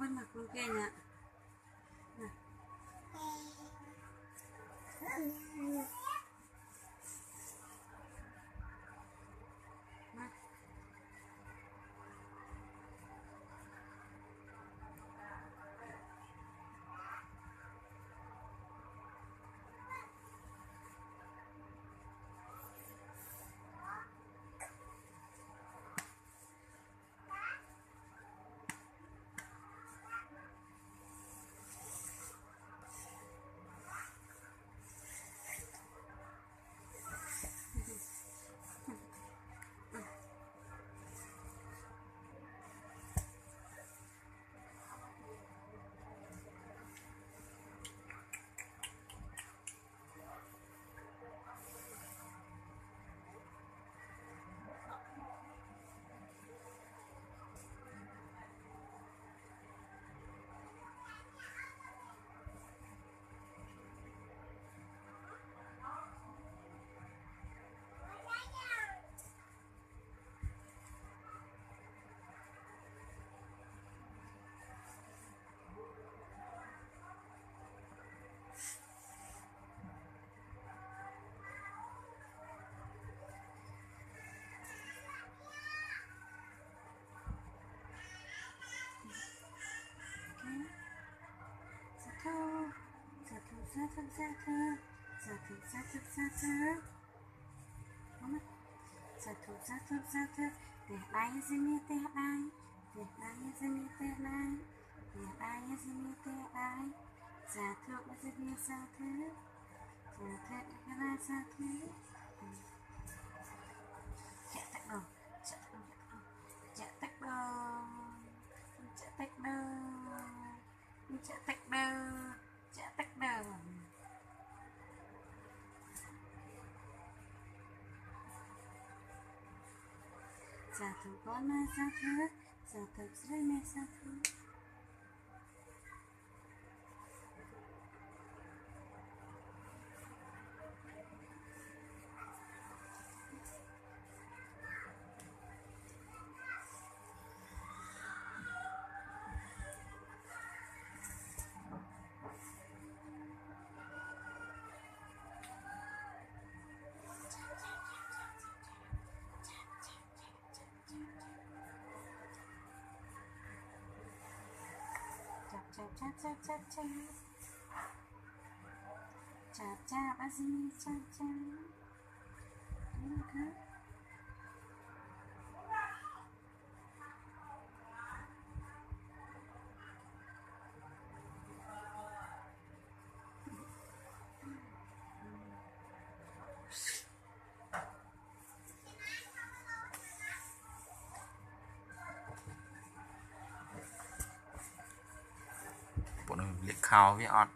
bên mặt bên kia nè. Teh ai sini teh ai, teh ai sini teh ai, teh ai sini teh ai, satu sini satu, satu kena satu. Cetak dong, cetak dong, cetak dong, cetak dong, cetak dong. Satu koma satu, satu sini satu. Cha ở sini cha. bộ này liệt khao với ọt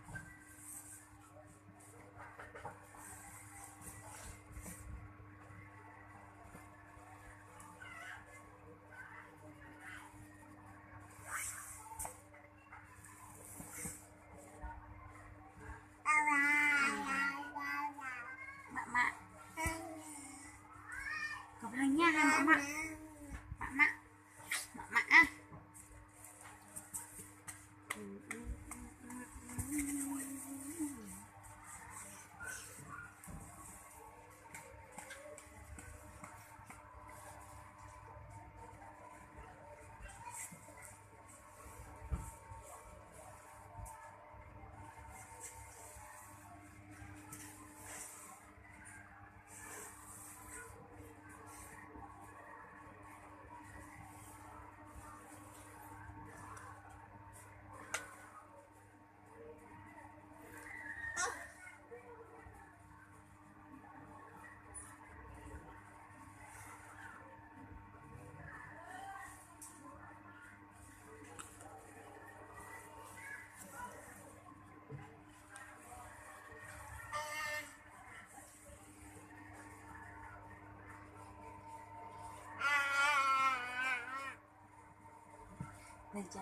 Mama có hai nha hai mama Đây cha.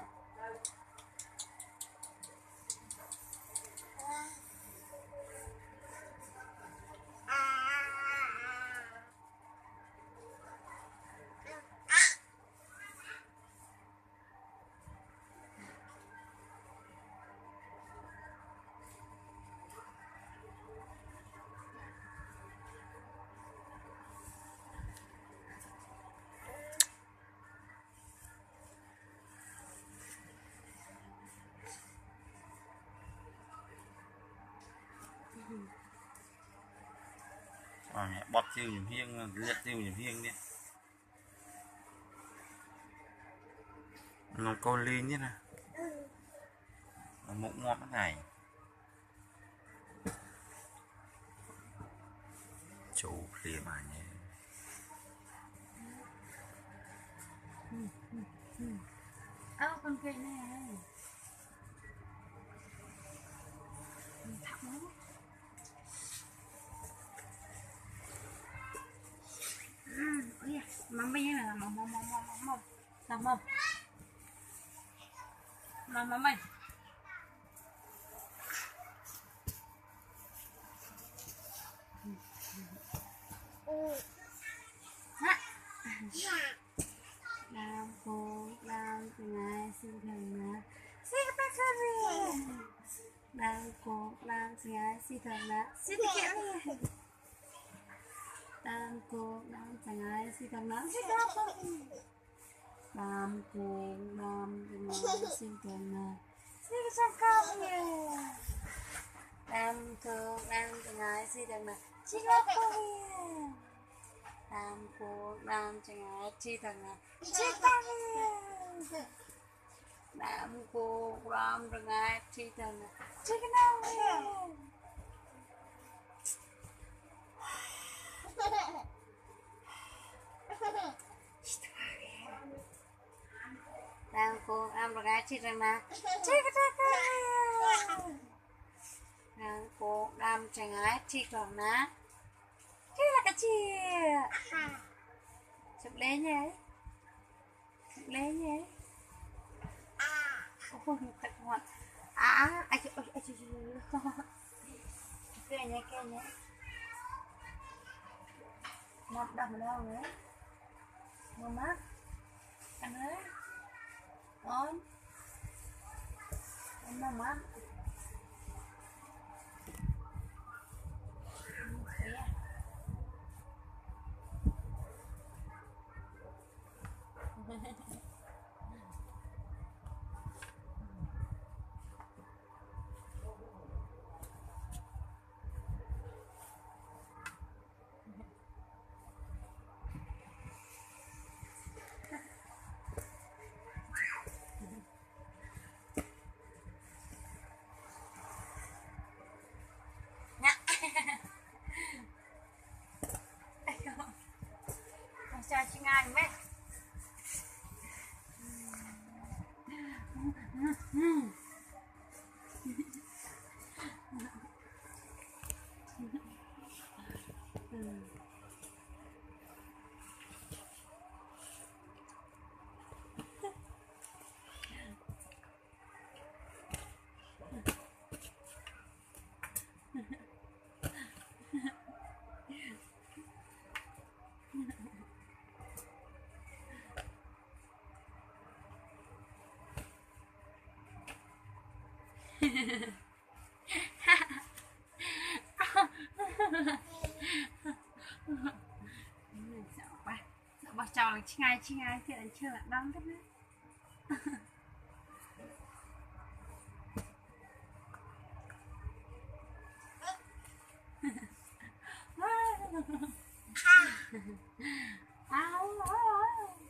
bọt chiêu nhiều phiên liệt chiêu nhiều phiên đi nó câu ly nhất nè mụn ngọt thế này chủ lìa mà nhé con cây này thẳng lắm. Ôi mắm bây giờ là mắm ơi làm cô làm từ ngày sinh thần là xin các bạn đi làm cô làm từ ngày sinh thần là xin kiện đi làm cô làm từ ngày sinh thần là xin các bạn làm cô làm từ ngày sinh thần là xin các bạn đi làm cô làm từ ngày sinh thần là xin các bạn đi làm cô làm từ ngày sinh thần là xin các bạn đi làm cô làm từ ngày sinh thần là xin các bạn đi đang cô am ra chi rằng là chi cái đang cô am chẳng ai chi còn ná chi là cái chi chụp lên nhé ôi thật ngọt ai kia nhé một đồng đâu nữa một mắt anh ơi ôi em một mắt chào chị ngài mẹ sợ bà chào là chị ngài thì là chưa lại đăng thế đấy Ow, ow, ow.